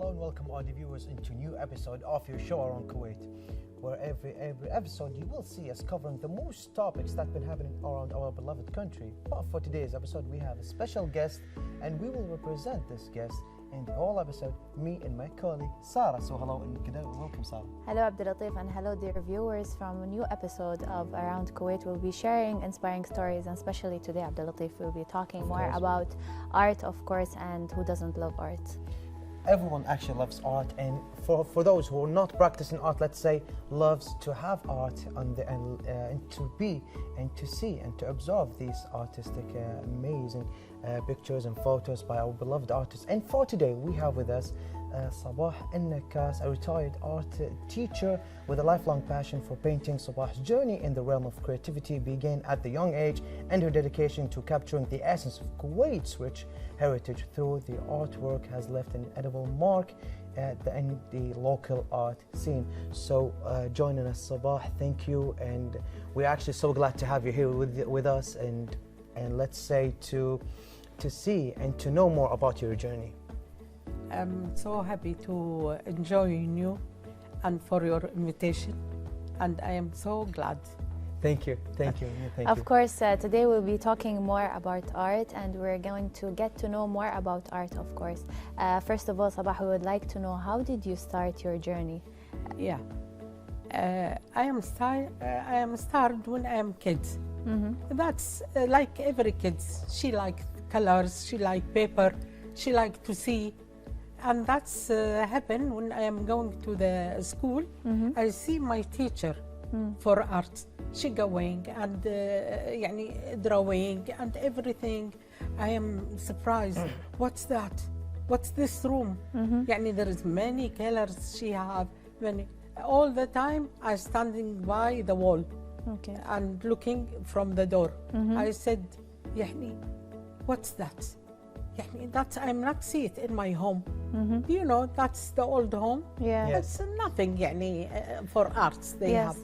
Hello and welcome all the viewers into a new episode of your show around Kuwait, where every episode you will see us covering the most topics that have been happening around our beloved country. But for today's episode we have a special guest and we will represent this guest in the whole episode, me and my colleague Sarah. So hello and welcome Sarah. Hello Abdulatif and hello dear viewers from a new episode of Around Kuwait. We'll be sharing inspiring stories, and especially today Abdulatif will be talking more about art, of course, and who doesn't love art. Everyone actually loves art, and for those who are not practicing art, let's say, loves to have art and to be and to see and to observe these artistic amazing pictures and photos by our beloved artists. And for today we have with us Sabah Nakas, a retired art teacher with a lifelong passion for painting. Sabah's journey in the realm of creativity began at the young age, and her dedication to capturing the essence of Kuwait's rich heritage through the artwork has left an edible mark in the local art scene. So joining us, Sabah, thank you, and we're actually so glad to have you here with us, and let's say to see and to know more about your journey. I'm so happy to join you and for your invitation, and I am so glad. Thank you. Of course, today we'll be talking more about art, and we're going to get to know more about art, of course. First of all, Sabah, we would like to know, how did you start your journey? Yeah, I am started when I am kid. Mm-hmm. That's like every kid. She like colors, she like paper, she like to see. And that's happened when I am going to the school. Mm-hmm. I see my teacher for art. She going and drawing and everything. I am surprised. What's that? What's this room? Mm-hmm. There is many colors she have. All the time I standing by the wall, Okay. and looking from the door. Mm-hmm. I said, what's that? That I'm not see it in my home. Mm-hmm. You know, that's the old home. Yeah. Yes. It's nothing for arts they Yes. have.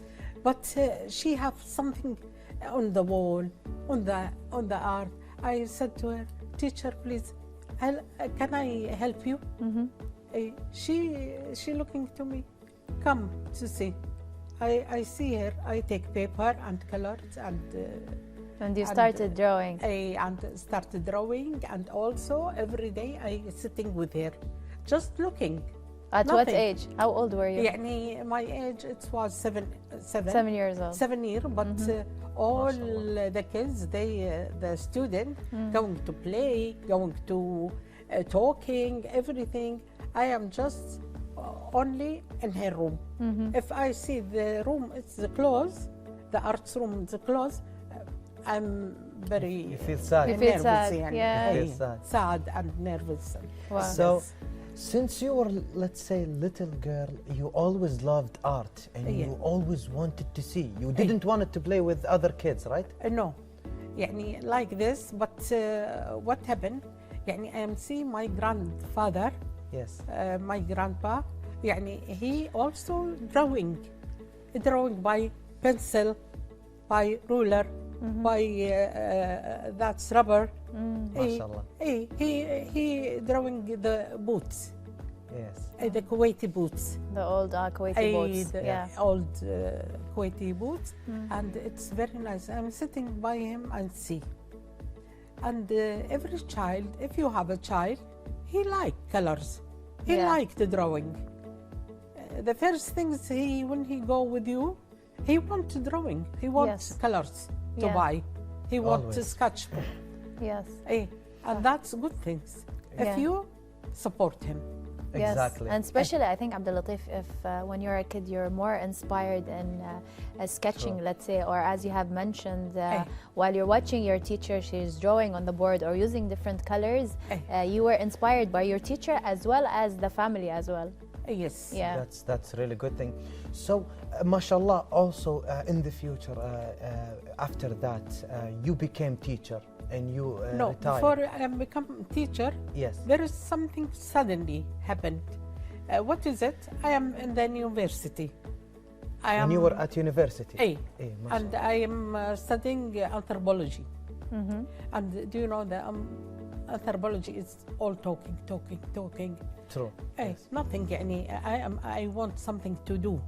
But she have something on the wall, on the art. I said to her, teacher, please, can I help you? Mm-hmm. She looking to me, come to see. I see her, I take paper and colors And you started drawing. and started drawing, and also every day I sitting with her, just looking. At what Nothing. age? How old were you? My age, it was 7 years old. 7 years, but all the kids, the student, going to play, going to talking, everything. I am just only in her room. Mm-hmm. If I see the room is closed, the arts room is closed, I'm very You feel sad. You feel nervous, sad, يعني. yeah. You feel sad. Sad and nervous. Wow. So, since you were, let's say, little girl, you always loved art and Yeah. you always wanted to see. You didn't want it to play with other kids, right? No, like this, but what happened? I am seeing my grandfather, Yes. my grandpa, he also drawing by pencil, by ruler, by that's rubber. MashaAllah. He drawing the boots, Yes. the Kuwaiti boots. The old Kuwaiti boats. The Yeah. old Kuwaiti boots, and it's very nice. I'm sitting by him and see. And every child, if you have a child, he like colors. He Yeah. like the drawing. The first things when he go with you, he wants drawing. He wants Yes. colors to Yeah. buy. He wants a Always. sketchbook. Yes. And that's good things. If Yeah. you support him. Exactly. Yes. And especially, I think, Abdulatif, if when you're a kid, you're more inspired in sketching, Sure. let's say, or as you have mentioned, while you're watching your teacher, she's drawing on the board or using different colors, you were inspired by your teacher as well as the family as well. Yes. Yeah. That's really good thing. So, mashallah, also in the future, after that, you became teacher and you No, retired. before I become teacher, Yes. there is something suddenly happened. What is it? I am in the university. When you were at university. And mashallah. I am studying anthropology. Mm-hmm. And do you know the anthropology is all talking. True. Hey, Yes. nothing يعني I want something to do.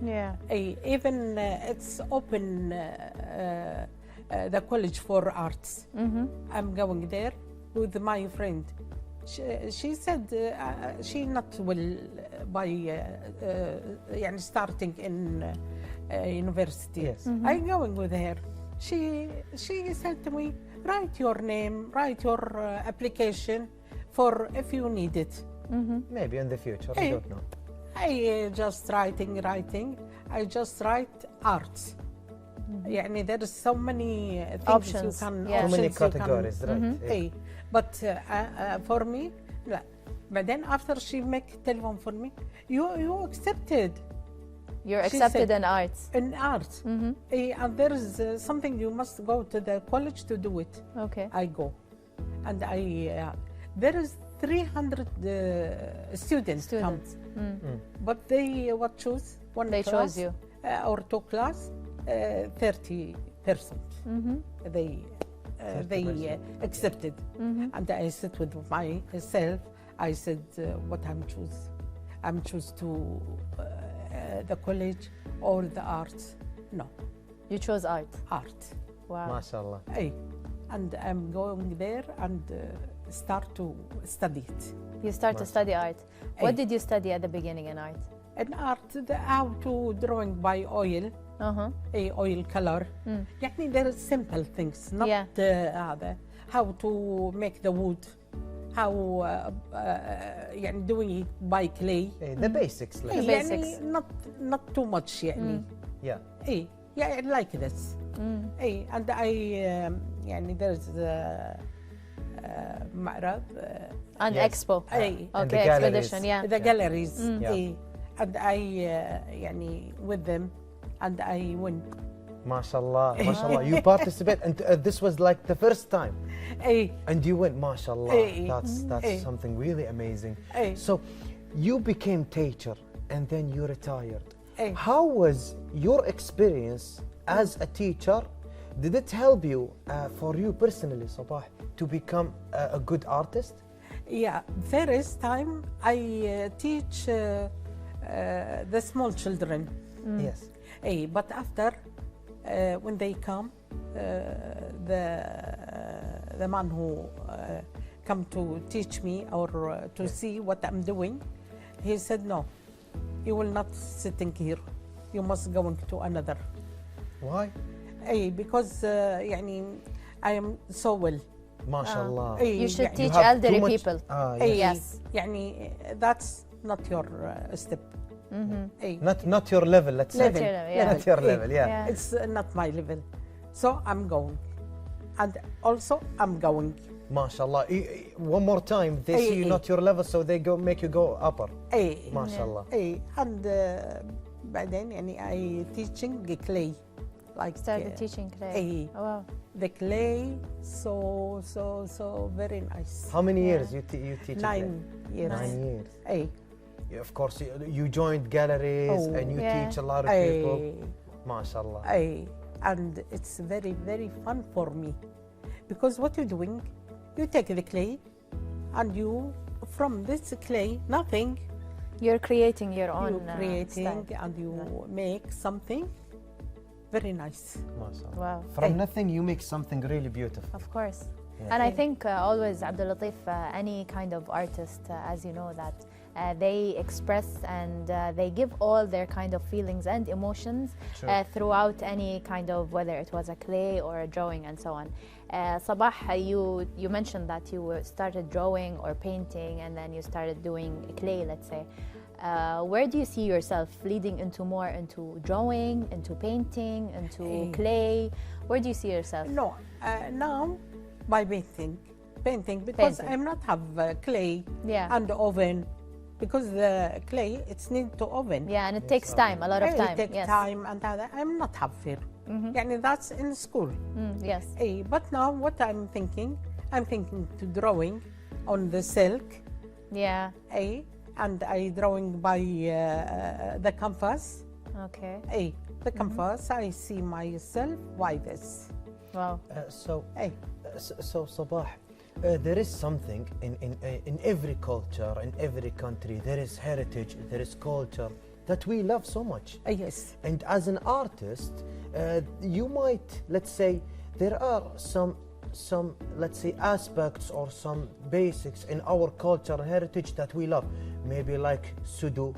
Yeah. Hey, even it's open the college for arts. I'm going there with my friend. She said she not will by يعني starting in university. Yes. I going with her. She said to me, write your name, write your application for if you need it. Maybe in the future, I Hey. don't know. I just writing. I just write arts. يعني there is so many things Options, you can. yeah. So many options you can- categories, right? Yeah. Hey, but for me, لا. But then after she make telephone for me, you accepted You're She accepted said- in arts. in arts. And there is something you must go to the college to do it. Okay. I go, and there is 300 students come, Students. but they what choose one They class, chose you. Or two class, 30%. They 30%. accepted, and I sit with myself. I said what I'm choose. I'm choose to the college or the arts. No, You chose art. art. Wow. MashaAllah. Hey, and I'm going there and start to study it. You start to Nice. study art. What Hey. did you study at the beginning in art? And art, how to drawing by oil, oil color. يعني there are simple things, not Yeah. هذا. How to make the wood, how يعني doing it by clay. Hey, the basics. Like. The يعني basics. not too much يعني. Yeah. اي yeah, I like this. اي and I يعني there's معرض And Yes. expo. اي And the Okay, galleries. expedition. Yeah. the galleries Yeah. اي and I يعني with them and I win. MashaAllah. MashaAllah. You participate, and this was like the first time. اي And you went, MashaAllah. Hey. That's Hey. something really amazing. Hey. So you became teacher and then you retired. Hey. How was your experience as a teacher? Did it help you for you personally, Sabah, to become a good artist? yeah, first time I teach the small children. Yes. Hey, but after when they come, the man who come to teach me or to see what I'm doing, he said, no, you will not sitting here. You must go to another. Why? Hey, because يعني I am so well. MashaAllah. Hey, You should يعني- teach have elderly too much- people. Hey, Yes. يعني that's not your step. Hey, Not your level, let's say. Level. your level, yeah. Not your level, yeah. Yeah. it's not my level. So I'm going. And also I'm going. MashaAllah. One more time, they Hey, see you hey. not your level, so they go make you go upper. Hey, MashaAllah. hey, and بعدين يعني I teaching the clay. Like Started teaching clay. Hey, Oh, wow. the clay, so very nice. How many Yeah. years you teach? it 9 there? years. 9 years. Hey, Of course, you joined galleries Oh. and you Yeah. teach a lot of people. hey, MashaAllah. hey, and it's very fun for me because what you're doing, you take the clay, and you from this clay nothing. You're creating your own You creating style. and you make something very nice. MashaAllah. Wow. From Hey. nothing, you make something really beautiful. Of course. Yeah. And I think always, Abdul Latif, any kind of artist, as you know, that they express and they give all their kind of feelings and emotions Sure. throughout any kind of, whether it was a clay or a drawing and so on. Sabah, you mentioned that you started drawing or painting and then you started doing clay, let's say. Where do you see yourself leading into more into drawing, into painting, into clay? Where do you see yourself? No, now by painting because Painting. I'm not have clay Yeah. and oven because the clay it's need to oven. Yeah, and it takes time, a lot of It time. take Yes. time and that I'm not have here. يعني that's in school. Yes. Hey, but now what I'm thinking to drawing on the silk. Yeah. Hey, and I drawing by the canvas. Okay. Hey, the canvas I see myself why this. Wow. So, Hey, so Sabah, There is something in every culture, in every country. There is heritage, there is culture that we love so much. Yes. And as an artist, you might, let's say, there are some let's say aspects or some basics in our culture and heritage that we love. Maybe like Sudu,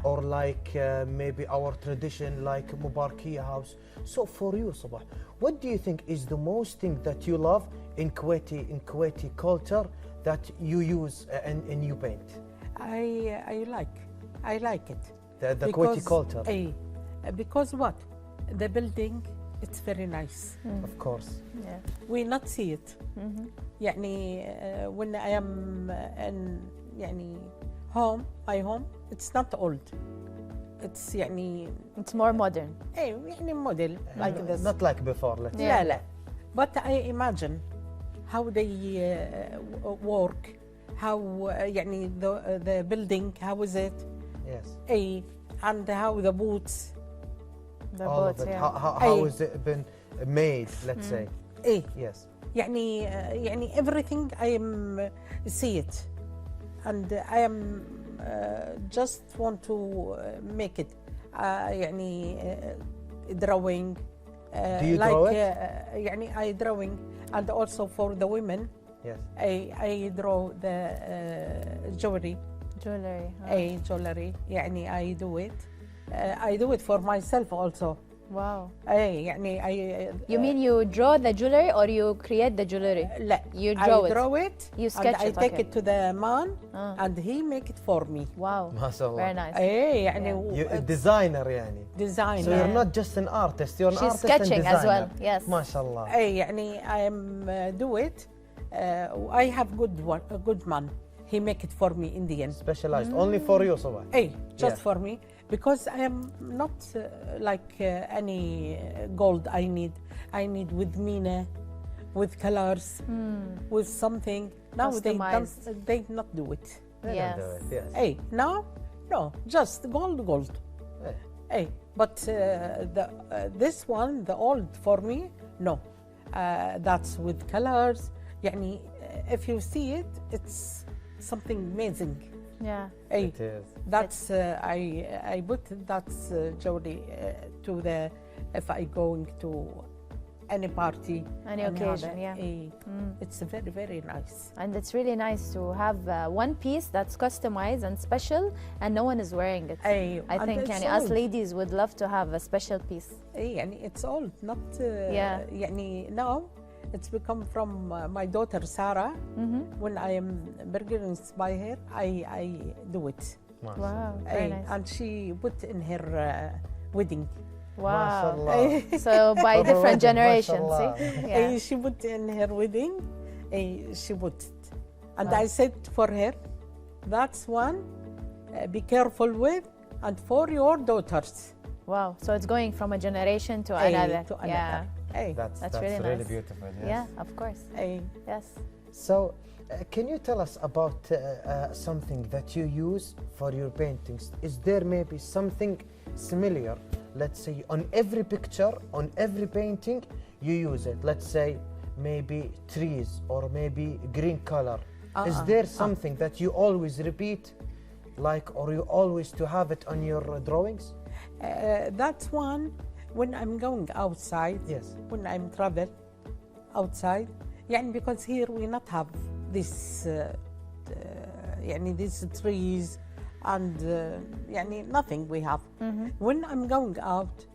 or like maybe our tradition like Mubarakiyya house. So for you, Sabah, what do you think is the most thing that you love in Kuwaiti culture that you use and you paint? I like it. The Kuwaiti culture. Because what? The building, it's very nice. Of course. Yeah. We not see it. يعني when I am in يعني my home, it's not old. It's يعني It's more modern. يعني model like this. Not like before, let's say. لا. But I imagine how they work, how يعني the building, how is it? Yes. And how the boots. The All boats, of it. yeah. How has it been made, let's say? Yes. يعني everything I am see it, and I am just want to make it. يعني drawing. Do you draw it? يعني I drawing, and also for the women. Yes. I draw the jewelry. Jewelry. يعني I do it. I do it for myself also. Wow. يعني You mean you draw the jewelry or you create the jewelry? لا. You draw I it. draw it. You sketch and it. I take Okay. it to the man and he make it for me. Wow. ما شاء الله. Very nice. يعني You're a designer يعني. designer. So you're not just an artist, you're an She's artist sketching and as well. designer. Yes. ما شاء الله. يعني I am do it. I have a good man. He make it for me Indian. Specialized only for you, Sabah. Just for me, because I am not like any gold I need. I need with mina, with colors, with something. Now Customized. they not do it. They Yes. don't do it, yes. Now, no, just gold. But this one, the old for me, no. That's with colors. يعني if you see it, it's something amazing. Yeah. It is. That's I put that's jewelry to the if I going to any party, Any occasion, yeah. It's very, very nice. And it's really nice to have one piece that's customized and special and no one is wearing it. I and think it's يعني, us old. ladies would love to have a special piece. يعني it's old, not Yeah. يعني now it's become from my daughter Sarah. When I am pregnant by her, I do it. Wow, very nice. And she put in her wedding. Wow. MashaAllah. So by For her different wedding, generations, mashallah. see? Yeah. She put in her wedding. She put it. And I said for her, that's one, be careful with, and for your daughters. Wow. So it's going from a generation to another. To Yeah. another. That's really really nice. beautiful. Yes. Yeah, of course. Yes. So, can you tell us about something that you use for your paintings? Is there maybe something similar? Let's say on every picture, on every painting, you use it. Let's say maybe trees or maybe green color. Is there something that you always repeat, like, or you always to have it on your drawings? That's one when I'm going outside. Yes. When I'm travel outside. يعني because here we not have this يعني these trees and يعني nothing we have. When I'm going out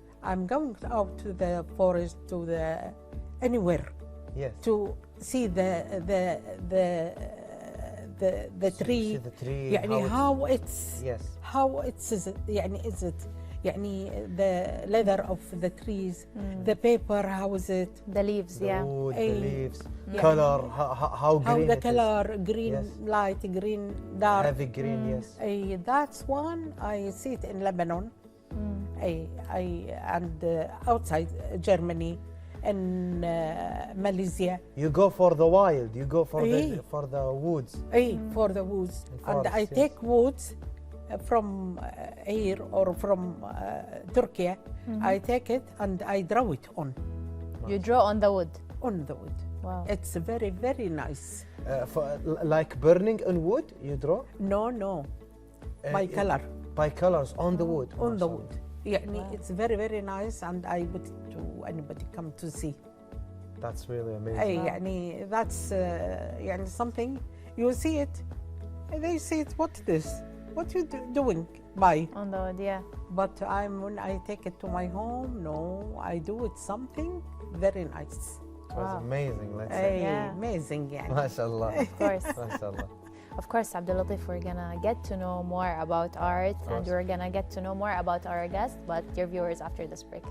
to the forest, to the anywhere. Yes. To see the tree. See the tree. يعني how it's Yes. how it's يعني is it يعني the leather of the trees, the paper, how is it? The leaves, The yeah. wood, the leaves, Yeah. color, how How green the it is. color, green Yes. light, green dark. Heavy green, yes. That's one I see it in Lebanon. And outside Germany and Malaysia. You go for the wild. You go for Eh. the woods. For the woods. And And I forests, yes. take woods from here or from Turkey. I take it and I draw it on You draw on the wood. the wood. Wow. It's very, very nice. Like burning on wood, you draw? No, by it- color, By colors on the wood. on the mashallah. wood. يعني it's very, very nice, and I put it to anybody come to see. That's really amazing. أي يعني that's يعني something you see it, and they say it, what this? What you doing? By. On the wood, yeah. But when I take it to my home, no, I do it something very nice. It was Wow. amazing, let's say. Yeah. Amazing يعني. MashaAllah. Of course. MashaAllah. Of course, Abdulatif, we're gonna get to know more about art and course. we're gonna get to know more about our guest, but your viewers after this break.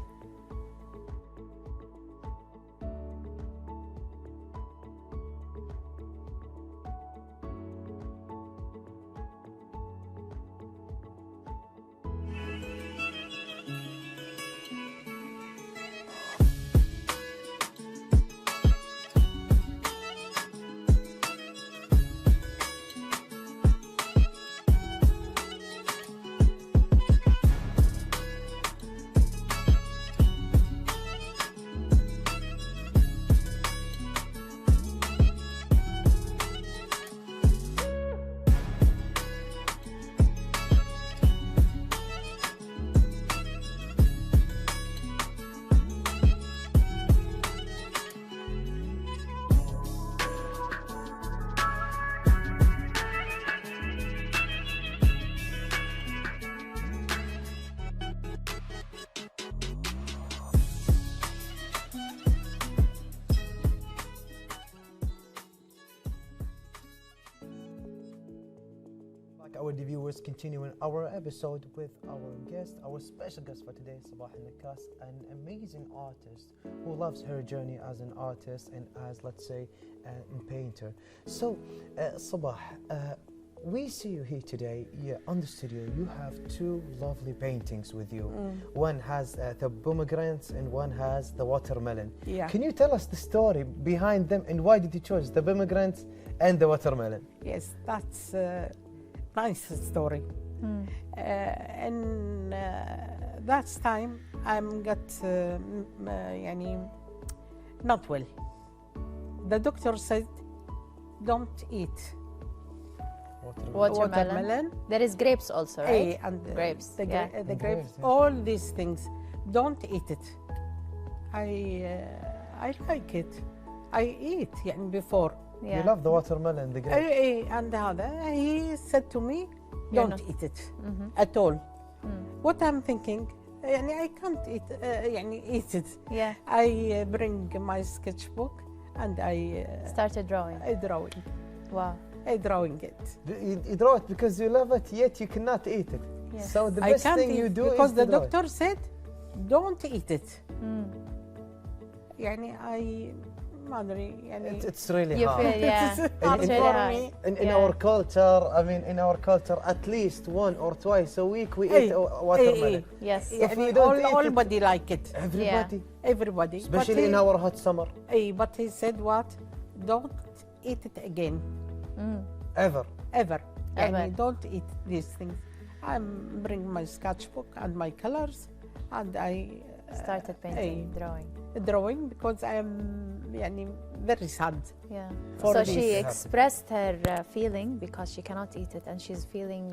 Like our viewers, continuing our episode with our guest, our special guest for today, Sabah Nakas, an amazing artist who loves her journey as an artist and as, let's say, a painter. So, Sabah, we see you here today on the studio. You have two lovely paintings with you. One has the pomegranates and one has the watermelon. Yeah. Can you tell us the story behind them and why did you choose the pomegranates and the watermelon? Yes, that's a nice story. And that time I'm got يعني not well. The doctor said, don't eat watermelon. There is grapes also, right? And Grapes, the, yeah. the And grapes, grapes, yeah. all these things, don't eat it. I like it. I eat يعني before. Yeah. You love the watermelon, the grapes. And هذا he said to me, You're don't not- eat it at all. What I'm thinking, يعني I can't eat يعني eat it. Yeah. I bring my sketchbook and I Started drawing. drawing. Wow. I drawing it. You draw it because you love it, yet you cannot eat it. Yes. So the I best can't thing eat you do because is the to draw it. doctor said, don't eat it. يعني I ما أدري يعني It's really You hard. feel, yeah. It's It's hard really for hard. me. In Yeah. our culture, I mean, in our culture, at least one or twice a week we eat watermelon. Yes. If we يعني don't eat it- everybody like it. Everybody, Everybody. especially in our hot summer, But he said what? Don't eat it again. ever. Ever. Ever. يعني don't eat these things. I bring my sketchbook and my colors and I Started painting, drawing. drawing because I am يعني very sad. Yeah. For So this. she expressed her feeling because she cannot eat it, and she's feeling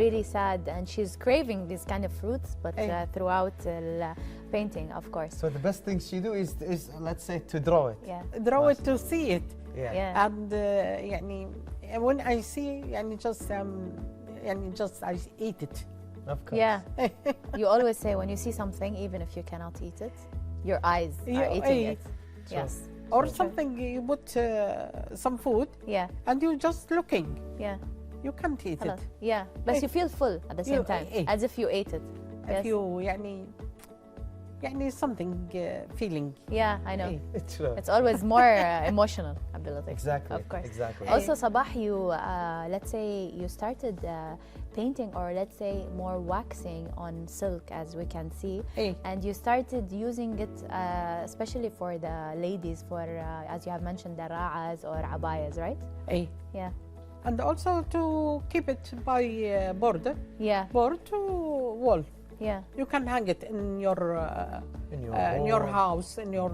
really sad, and she's craving these kind of fruits, but throughout painting, of course. So the best thing she do is let's say to draw it. Yeah. Draw it to see it. Yeah. And يعني when I see يعني just I eat it. Of course. Yeah. You always say when you see something, even if you cannot eat it, your eyes are Yeah, eating eh, it. Yes. Or something you put some food Yeah. and you just looking. Yeah. You can't eat خلاص. it. Yeah. But Eh. you feel full at the same You- time, eh. as if you ate it. If Yes. you يعني something feeling. Yeah, I know. Eh. It's true. It's always more emotional, Abdulatif. Exactly. Of course. Exactly. Also, Sabah, you let's say you started painting, or let's say more waxing on silk, as we can see, Eh. and you started using it especially for the ladies, for as you have mentioned, the ra'as or abayas, right? Eh. Yeah. And also to keep it by border Yeah. board to wall. Yeah. You can hang it in your in your room, house, in your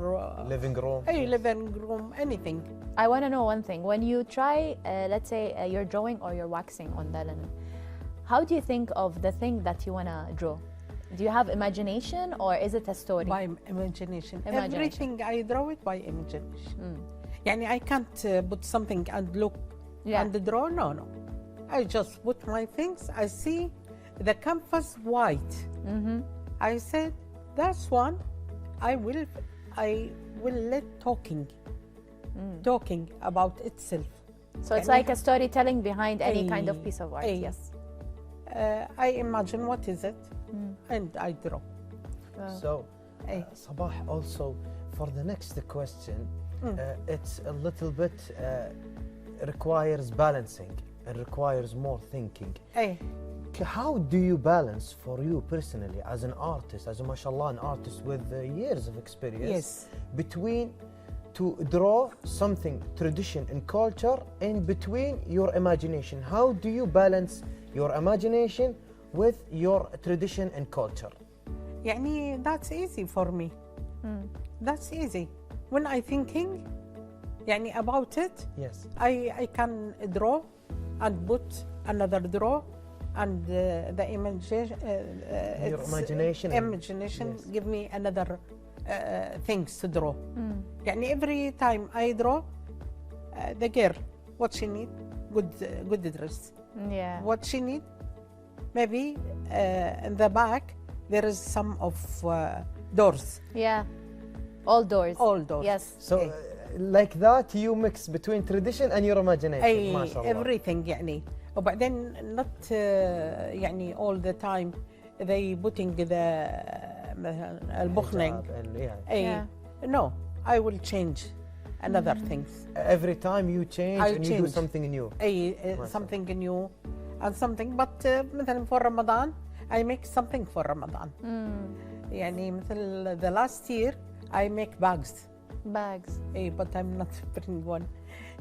living room. living room, anything. I want to know one thing. When you try, let's say you're drawing or you're waxing on the linen, how do you think of the thing that you want to draw? Do you have imagination or is it a story? By imagination. Imagination. Everything I draw it by imagination. يعني I can't put something and look and draw. No, no. I just put my things. I see the canvas white. I said, that's one. I will let talking about itself. So it's like a storytelling behind any kind of piece of art. Yes. I imagine what is it, and I draw. So, Sabah, also for the next question, it's a little bit requires balancing and requires more thinking. How do you balance for you personally as an artist, as a mashallah, an artist with years of experience, between to draw something tradition and culture and between your imagination? How do you balance your imagination with your tradition and culture? يعني that's easy for me. That's easy. When I thinking يعني about it, I can draw and put another draw and the imagination give me another things to draw. يعني every time I draw the girl, what she need, good dress. Yeah. What she need, maybe in the back there is some of doors. Yeah. All doors. All doors. Yes. So like that you mix between tradition and your imagination. ما شاء الله. Everything يعني. وبعدين not يعني all the time they putting the البخنق. No, I will change another things. Every time you change and you do something new. Something new and something. But مثلا for Ramadan I make something for Ramadan. يعني مثل the last year I make bags. But I'm not bringing one.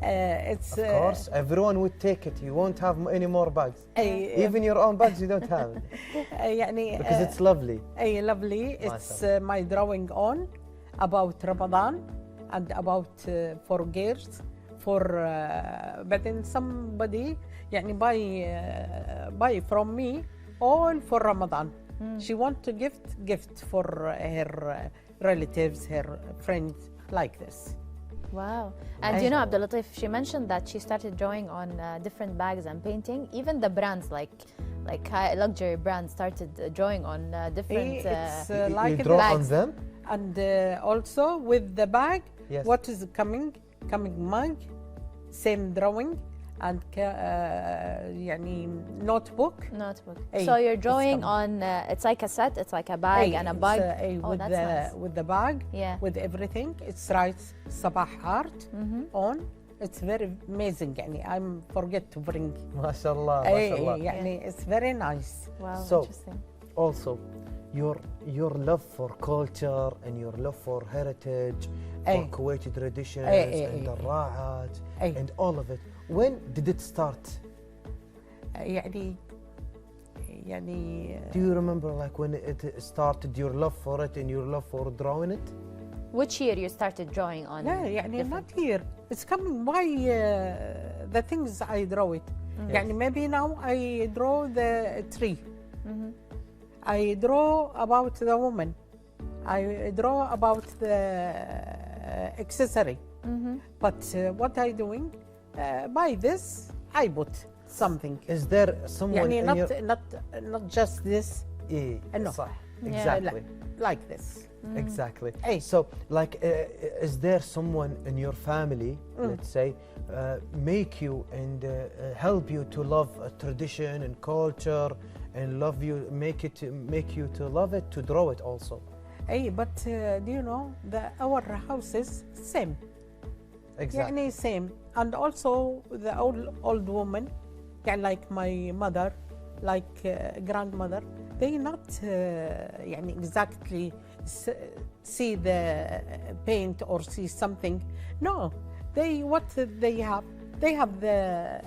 It's of course, everyone would take it. You won't have any more bags. Even your own bags you don't have. يعني because it's lovely. Lovely. It's my drawing on about Ramadan and about for girls. For but then somebody يعني buy from me all for Ramadan. She want to gift for her relatives, her friends, like this. Wow. And you know, Abdul Latif, she mentioned that she started drawing on different bags and painting. Even the brands like high luxury brands started drawing on different like you draw bags. on them? And also with the bag, what is coming mug, same drawing. And يعني notebook. So you're drawing on it's like a set, it's like a bag and a bag. That's nice. With the bag, with everything. It's right Sabah art on. It's very amazing. يعني I'm forget to bring. ما شاء الله ما شاء الله. يعني it's very nice. Wow, so, interesting. Also, your love for culture and your love for heritage, for Kuwaiti traditions and the ra'at and all of it. When did it start? يعني do you remember like when it started, your love for it and your love for drawing it? Which year you started drawing on? لا يعني not here. It's coming by the things I draw it. يعني maybe now I draw the tree. I draw about the woman. I draw about the accessory. But what I doing? By this, I put something. Is there someone يعني not just this? No. صح. Exactly. Like this. Exactly. So, like, is there someone in your family, let's say, make you and help you to love tradition and culture, and make you to love it, to draw it also? But do you know our houses same? Exactly. يعني same. And also the old woman, like my mother, like grandmother, they not يعني exactly see the paint or see something. No, what they have, they have the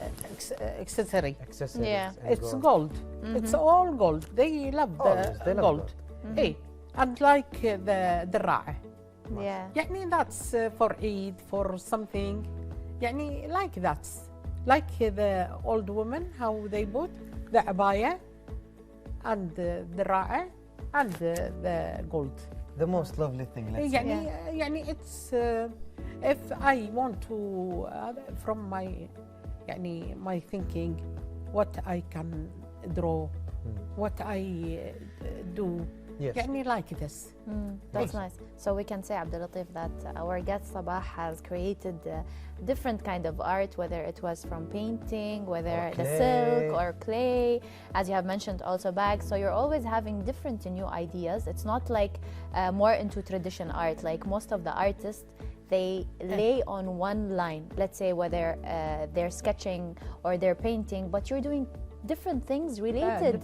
accessory. Accessories. Yeah. and It's gold. gold. It's all gold. They love Always, the they love gold. Hey, and like the الراعة. Yeah. يعني that's for Eid, for something. يعني like that. Like the old women, how they put the abaya and the الراعة and the gold. The most lovely thing, let's say. يعني يعني it's if I want to from my يعني my thinking what I can draw, what I do. Yes. يعني like this. That's nice. So we can say, Abdul Latif, that our guest Sabah has created different kind of art, whether it was from painting, whether the silk or clay, as you have mentioned, also bags. So you're always having different new ideas. It's not like more into tradition art. Like most of the artists, they lay on one line. Let's say whether they're sketching or they're painting, but you're doing different things related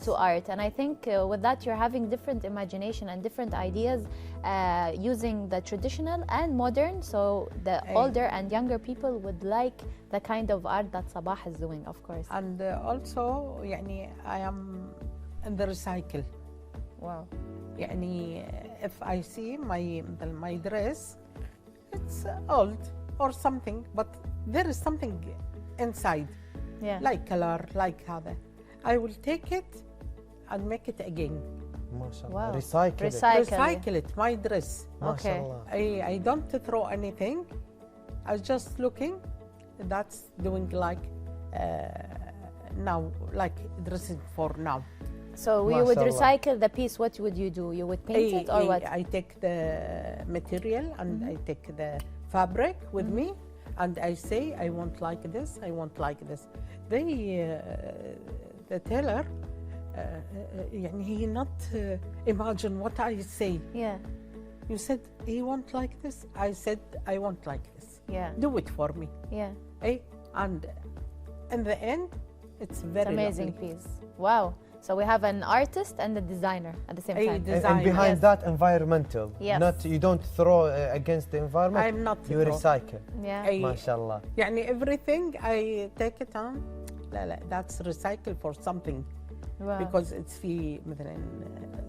to art. And I think with that you're having different imagination and different ideas using the traditional and modern, so the older and younger people would like the kind of art that Sabah is doing, of course. And also يعني I am in the recycle. Wow. يعني if I see my dress, it's old or something, but there is something inside. Yeah. Like color, like هذا. I will take it and make it again. MashaAllah. Wow. Recycle it. Recycle it, my dress. Okay. MashaAllah. I don't throw anything. I just looking. That's doing like now, like dressing for now. So you would MashaAllah. recycle the piece. What would you do? You would paint it or what? I take the material and I take the fabric with me, and I say I want like this. I want like this. They, the tailor, يعني he not imagine what I say. Yeah. You said he want like this. I said I want like this. Yeah. Do it for me. Yeah. And in the end, it's very It's amazing lovely. piece. Wow. So we have an artist and a designer at the same time. And behind Yes. that, environmental. Yes. Not, you don't throw against the environment. I'm not You throw. recycle. Yeah. MashaAllah. يعني everything I take it on. لا that's recycle for something. Wow. Because it's في مثلا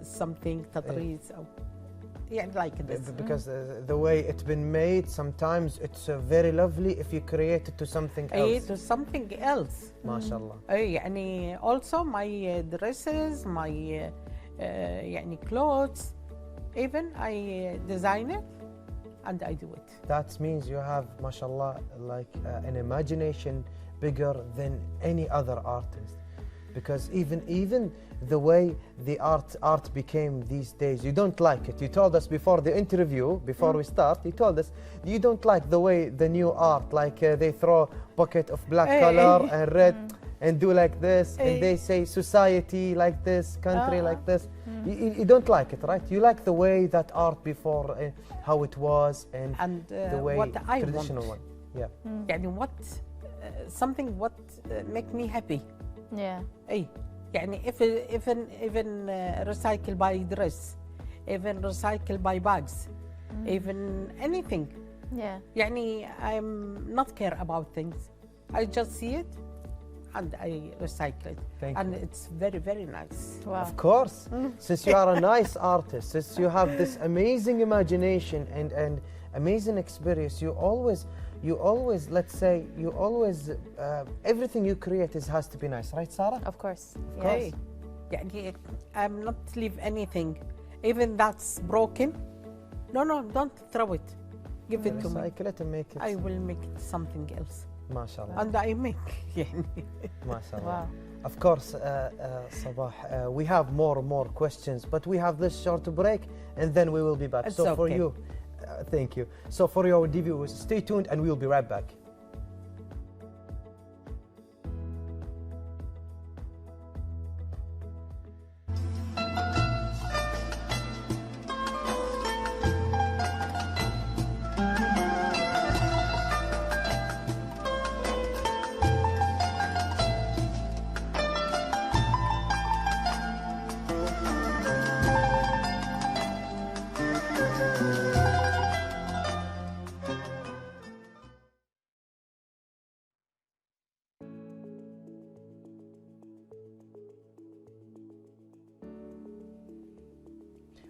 something تطريز أو يعني like this. Because the way it's been made, sometimes it's very lovely if you create it to something else. to something else. MashaAllah. يعني also my dresses, my يعني clothes, even I design it and I do it. That means you have, mashallah, like an imagination bigger than any other artist. Because even the way the art became these days, you don't like it. You told us before the interview, before we start, you told us you don't like the way the new art, like they throw bucket of black color and red and do like this, and they say society like this, country like this. You don't like it, right? You like the way that art before, how it was, and the way what I traditional want. one. Yeah. يعني what something what make me happy. Yeah. يعني even recycle by dress, even recycle by bags, even anything. Yeah. يعني I'm not care about things. I just see it and I recycle it. Thank and you. it's very, very nice. Wow. Of course, since you are a nice artist, since you have this amazing imagination and amazing experience, you always, let's say, everything you create has to be nice, right, Sarah? Of course. Of course. يعني I'm not leave anything, even that's broken. No, don't throw it. Give it to me. Recycle it and make it. I will make it something else. MashaAllah. And I make يعني. MashaAllah. Wow. Of course, Sabah, we have more questions, but we have this short break and then we will be back. It's so for okay. you, thank you. So for your viewers, stay tuned and we'll be right back.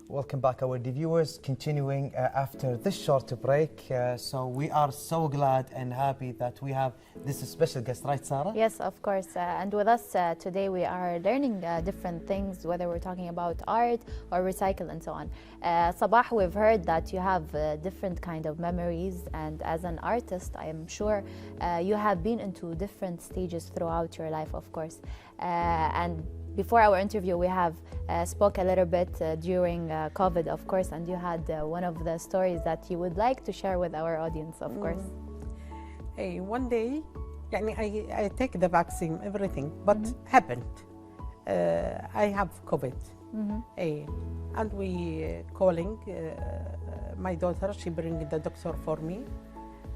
Welcome back, our viewers. Continuing after this short break. So we are so glad and happy that we have this special guest, right, Sarah? Yes, of course. And with us today, we are learning different things, whether we're talking about art or recycle and so on. Sabah, we've heard that you have different kind of memories, and as an artist, I am sure you have been into different stages throughout your life, of course. And before our interview, we have spoke a little bit during COVID, of course, and you had one of the stories that you would like to share with our audience, of course. Hey, one day, I take the vaccine, everything, but happened. I have COVID. Hey, and we calling my daughter, she bring the doctor for me,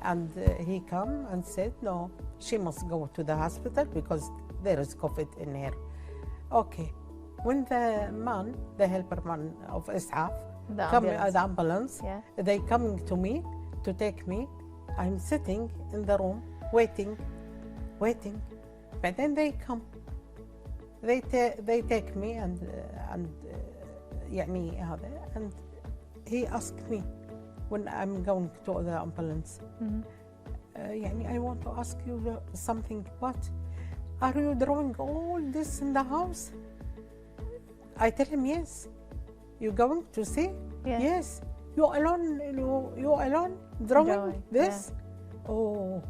and he come and said, no, she must go to the hospital because there is COVID in her. Okay. When the man, the helper man of ISAF, come at the ambulance, they coming to me to take me. I'm sitting in the room waiting. But then they come. They take me and he asked me when I'm going to the ambulance. I want to ask you something. What? Are you drawing all this in the house? I tell him, yes. You going to see? Yeah. Yes. You alone drawing this? Yeah. Oh,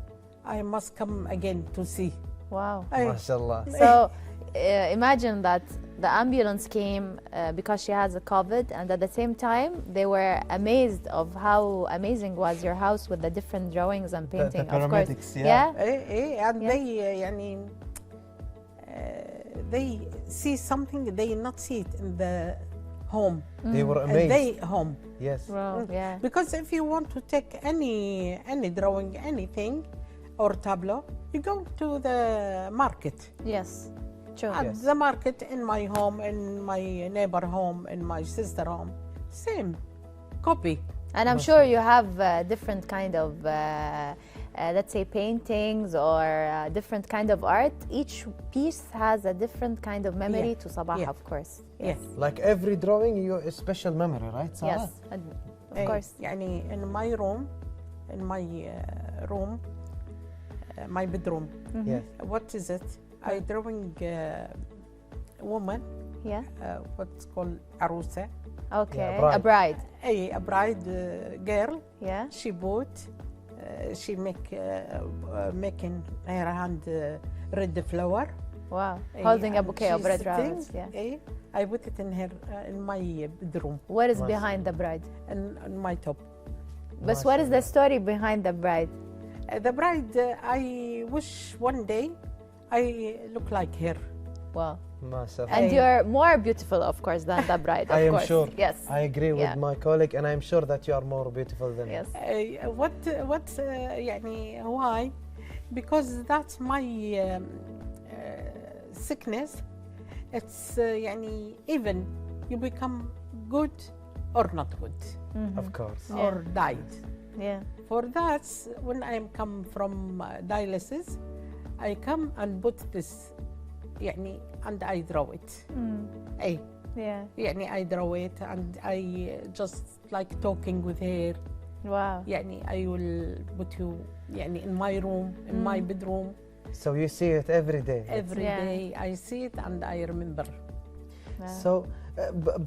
I must come again to see. Wow. MashaAllah. So imagine that the ambulance came because she has a COVID, and at the same time they were amazed of how amazing was your house with the different drawings and painting. The of course. yeah. And they see something they not see it in the home. They were amazed. They home. Yes. Wow. Yeah. Because if you want to take any drawing, anything, or tableau, you go to the market. Yes. True. At the market, in my home, in my neighbor home, in my sister home, same copy. And I'm sure you have different kind of, let's say, paintings or different kind of art. Each piece has a different kind of memory to Sabah, of course. Yes. Like every drawing, you a special memory, right, Sarah? Yes, of course. In my room, my bedroom. Yes. What is it? I drawing a woman. Yeah. What's called arusa. Okay. Yeah, a bride. A bride girl. Yeah. She bought. She making her hand red flower. Wow. Holding a bouquet of red sitting, roses. Yeah. I put it in her in my bedroom. What is behind the bride? And my top. But what is the story behind the bride? The bride, I wish one day I look like her. Wow. MashaAllah. And you're more beautiful, of course, than the bride. Of I am course. sure. Yes. I agree with my colleague, and I'm sure that you are more beautiful than Yes. Why? Because that's my sickness. It's even you become good or not good, Of course. or died. Yeah. For that, when I come from dialysis, I come and put this, and I draw it. Yeah. I draw it, and I just like talking with her. Wow. I will put you in my room, in my bedroom. So you see it every day. Every day I see it and I remember. Wow. So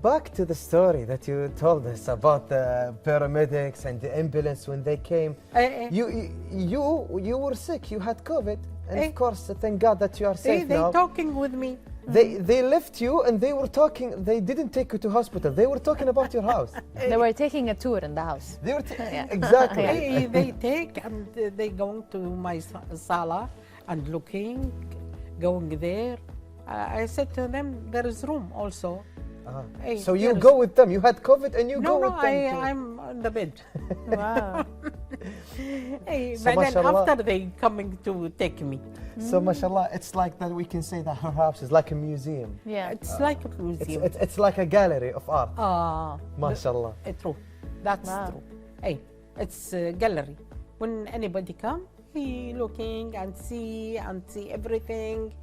back to the story that you told us about the paramedics and the ambulance when they came. You were sick. You had COVID, and of course, thank God that you are safe now. They talking with me. They left you and they were talking. They didn't take you to hospital. They were talking about your house. They were taking a tour in the house. They were exactly. They take and they going to my sala and looking, going there. I said to them, there is room also. So you go with them. You had COVID and you go with them. No, I'm on the bed. Wow. But then after they coming to take me. So mashallah, it's like that we can say that her house is like a museum. Yeah. It's like a museum. It's like a gallery of art. Mashallah. True. That's Wow. true. It's a gallery. When anybody come, he looking and see everything.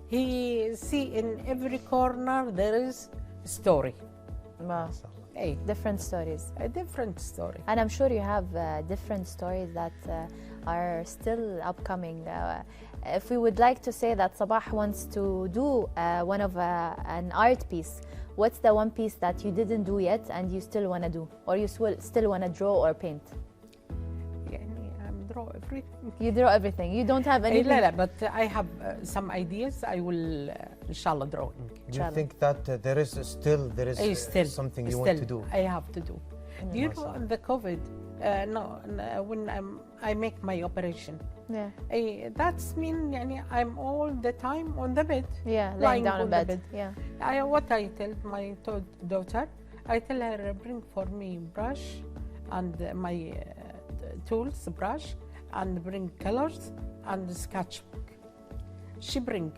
He see in every corner there is story. Wow. Different stories. A different story. And I'm sure you have different stories that are still upcoming. If we would like to say that Sabah wants to do one of an art piece, what's the one piece that you didn't do yet and you still want to do, or you still want to draw or paint? Draw everything. You draw everything. You don't have anything. لا, but I have some ideas. I will, inshallah, drawing. Do you think that there is still something you want to do? I have to do. Do you know the COVID? When I make my operation. Yeah. That's mean I'm all the time on the bed. Yeah, lying down in bed. Yeah. What I tell my daughter, I tell her bring for me brush and my tools, brush, and bring colors and sketchbook. She bring,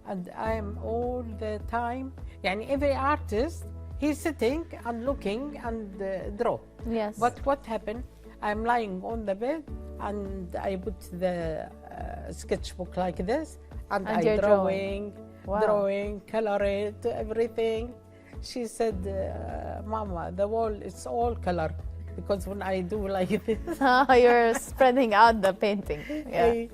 and I am all the time. Every artist, he's sitting and looking and draw. Yes. But what happened? I'm lying on the bed and I put the sketchbook like this, and I drawing, color it, everything. She said, "Mama, the wall is all color." Because when I do like this, you're spreading out the painting. Yeah.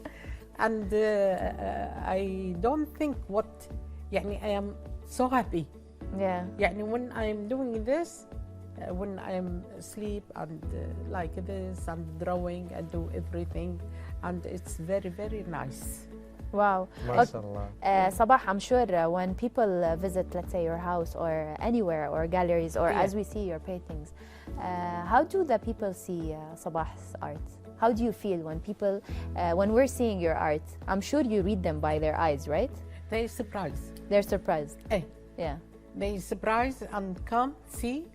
And I don't think I am so happy. Yeah. When I'm doing this, when I'm asleep and like this and drawing and do everything, and it's very, very nice. Wow. MashaAllah. Sabah, I'm sure when people visit, let's say, your house or anywhere, or galleries, or as we see your paintings, how do the people see Sabah's art? How do you feel when we're seeing your art? I'm sure you read them by their eyes, right? They're surprised. They're surprised. Yeah. They surprise and come see.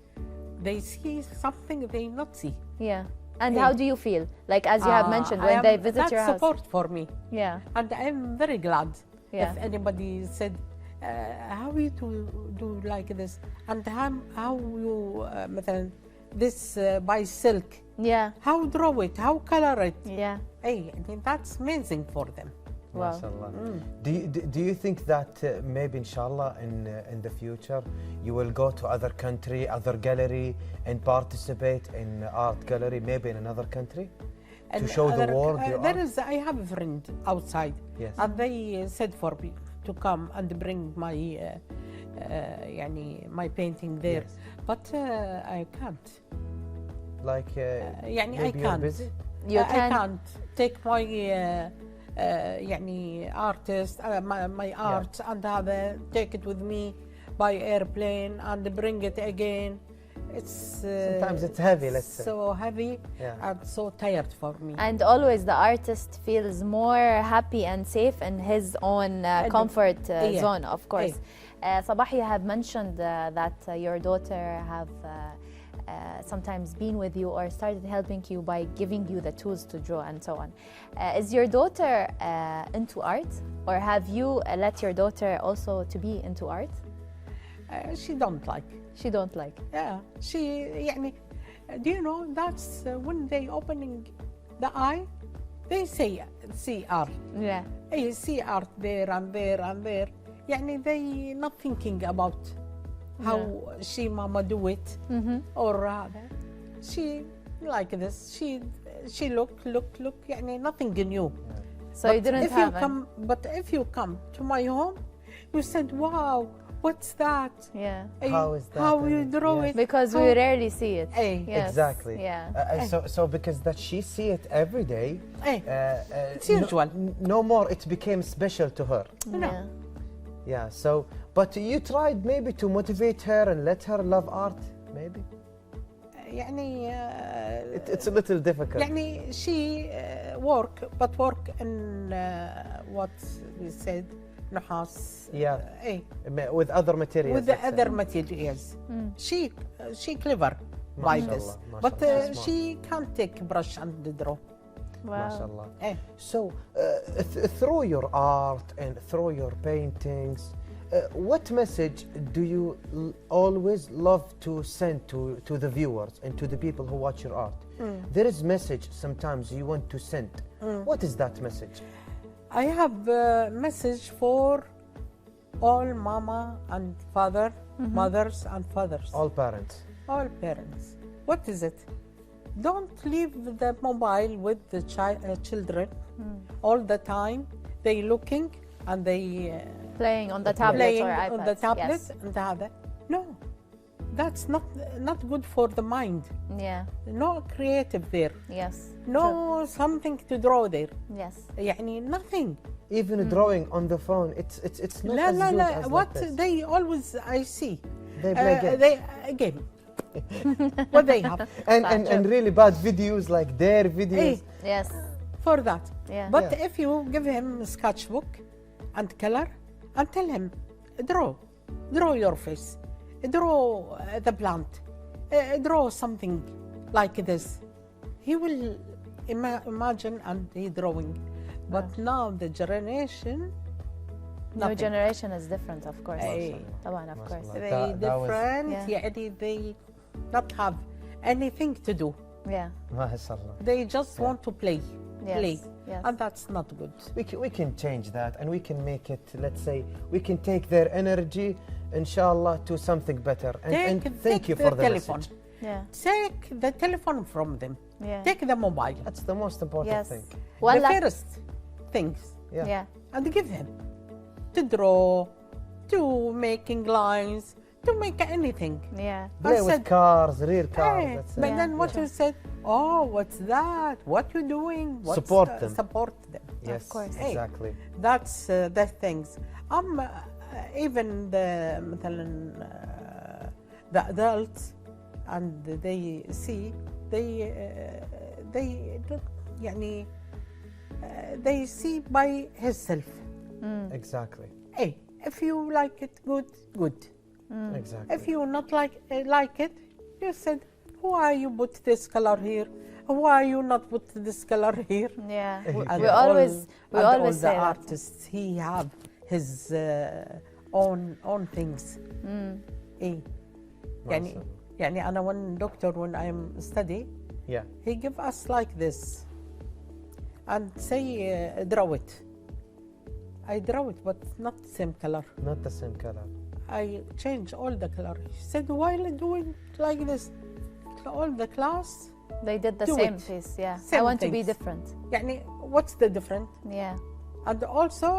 They see something they not see. Yeah. And how do you feel? Like, as you have mentioned, when they visit your house. That's support for me. Yeah. And I'm very glad if anybody said, how you do like this? And how you, this by silk. Yeah. How draw it? How color it? Yeah. That's amazing for them. Wow. Do you think that maybe inshallah in the future you will go to other country, other gallery, and participate in art gallery maybe in another country to show the world your art? I have a friend outside, and they said for me to come and bring my my painting there, but I can't. Like I can't. Busy? I can't take my artist, my art, and take it with me by airplane and bring it again. It's sometimes it's heavy. Let's say so heavy and so tired for me. And always the artist feels more happy and safe in his own comfort zone, of course. Sabah, you have mentioned that your daughter have sometimes been with you or started helping you by giving you the tools to draw and so on. Is your daughter into art, or have you let your daughter also to be into art? She don't like. She don't like. Yeah, she do you know that's when they opening the eye, they say see art. Yeah. They see art there and there and there. They not thinking about how she mama do it or she like this. She look. Nothing new. So but you didn't have. But if you come to my home, you said, "Wow, what's that?" Yeah. How is that? How you draw it? Because we rarely see it. Yes. Exactly. Yeah. So because that she see it every day. It's usual. No more. It became special to her. Yeah. Yeah. So, but you tried maybe to motivate her and let her love art, maybe. It's a little difficult. she work in what we said. نحاس. With other materials. With the other materials. She clever by this. But she can't take brush and draw. Wow. MashaAllah. So through your art and through your paintings, what message do you always love to send to the viewers and to the people who watch your art? There is message sometimes you want to send. What is that message? I have a message for all mama and father, mothers and fathers. All parents. all parents. What is it? Don't leave the mobile with the children all the time. They looking and they Playing on the tablet playing or iPads. on the tablet Yes. and the other. No, that's not good for the mind. Yeah. No creative there. Yes. No something to draw there. Yes. يعني nothing. Even drawing on the phone, it's not لا as لا good لا. as What like this. they always I see. They play games. They game. What they have and really bad videos like their videos. Hey, Yes. for that. Yeah. But Yeah. if you give him a sketchbook and color and tell him, draw your face, draw the plant, draw something like this, he will imagine and he drawing. But now the generation, New nothing. generation is different, of course. Hey. طبعا, of course. Mashallah. They That was- different. Yeah. يعني they not have anything to do. Yeah. ما شاء الله. They just want to play, Yes. play, Yes. and that's not good. We can change that and we can make it, let's say, we can take their energy, inshallah, to something better. And thank you for the telephone. message. Yeah. Take the telephone from them. Yeah. Take the mobile. That's the most important Yes. thing. One the la- first things, Yeah. Yeah. and give him to draw, to making lines, to make anything. Yeah. Play I with said, cars, real cars. Hey, That's but it. then what Yeah. you said, oh, what's that? What you doing? What's Support them. Support them. Yes, course. Hey. exactly. That's the things. Even the مثلا the adults and they see they يعني they see by himself. Exactly. Hey, if you like it, good. Exactly. If you not like it, you said, why you put this color here? Why you not put this color here? Yeah. And We all- always and all say the that. artists he have his own things. إيه. يعني يعني أنا one doctor when I'm study Yeah. he give us like this and say draw it. I draw it but not same color. Not the same color. I change all the color. He said why you doing like this? All the class They did the Do same it. piece. Yeah. I Same want to be things. different. يعني what's the difference? Yeah. And also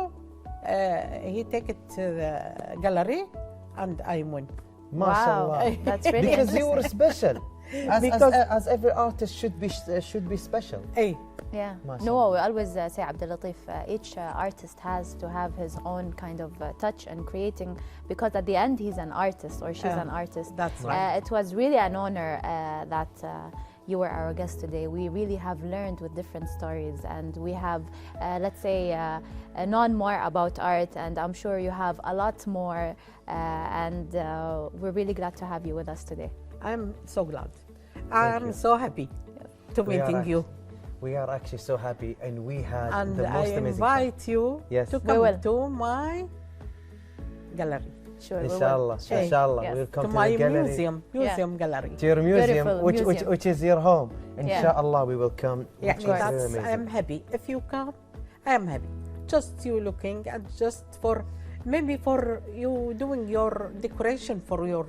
he take it to the gallery and I win. Wow. MashaAllah. That's really Because you were special. As every artist should be special. Hey, Yeah. Mashallah. No, we always say, Abdul Latif, each artist has to have his own kind of touch and creating, because at the end he's an artist or she's Yeah, an artist. that's right. It was really an honor that you were our guest today. We really have learned with different stories, and we have, let's say, known more about art, and I'm sure you have a lot more, and we're really glad to have you with us today. I'm so glad. I'm you. so happy to We are meeting you. We are actually so happy, and we had And the I most amazing time. invite you Yes. to We come will. to my gallery, Sure. we will. Inshallah, Sure. inshallah, Yes. we'll come to to my the gallery, museum gallery. to your museum, Beautiful which museum. is your home. Inshallah, we will come. Yeah, which is really that's, amazing. I'm happy. If you come, I am happy. Just you looking and just for maybe for you doing your decoration for your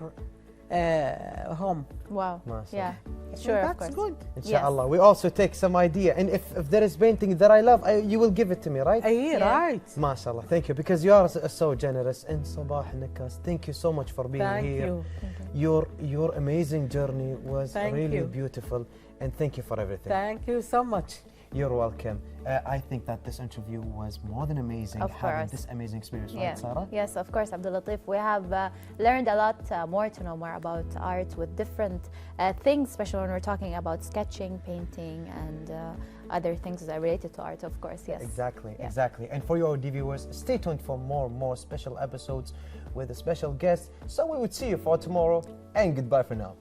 home. Wow. Mashallah. Yeah. Sure, of That's course. good. Inshallah, we also take some idea, and if there is painting that I love, you will give it to me, right? Yeah. Right. MashaAllah, thank you, because you are so generous. And Sabah Nakas, thank you so much for being Thank here. you. Your amazing journey was Thank really you. beautiful, and thank you for everything. Thank you so much. You're welcome. I think that this interview was more than amazing. Of having course. this amazing experience, Yeah. right, Sarah? Yes, of course, Abdul Latif. We have learned a lot more to know more about art with different things, especially when we're talking about sketching, painting, and other things that are related to art, of course. Yes. Exactly, Yeah. exactly. And for your viewers, stay tuned for more special episodes with a special guest. So we would see you for tomorrow, and goodbye for now.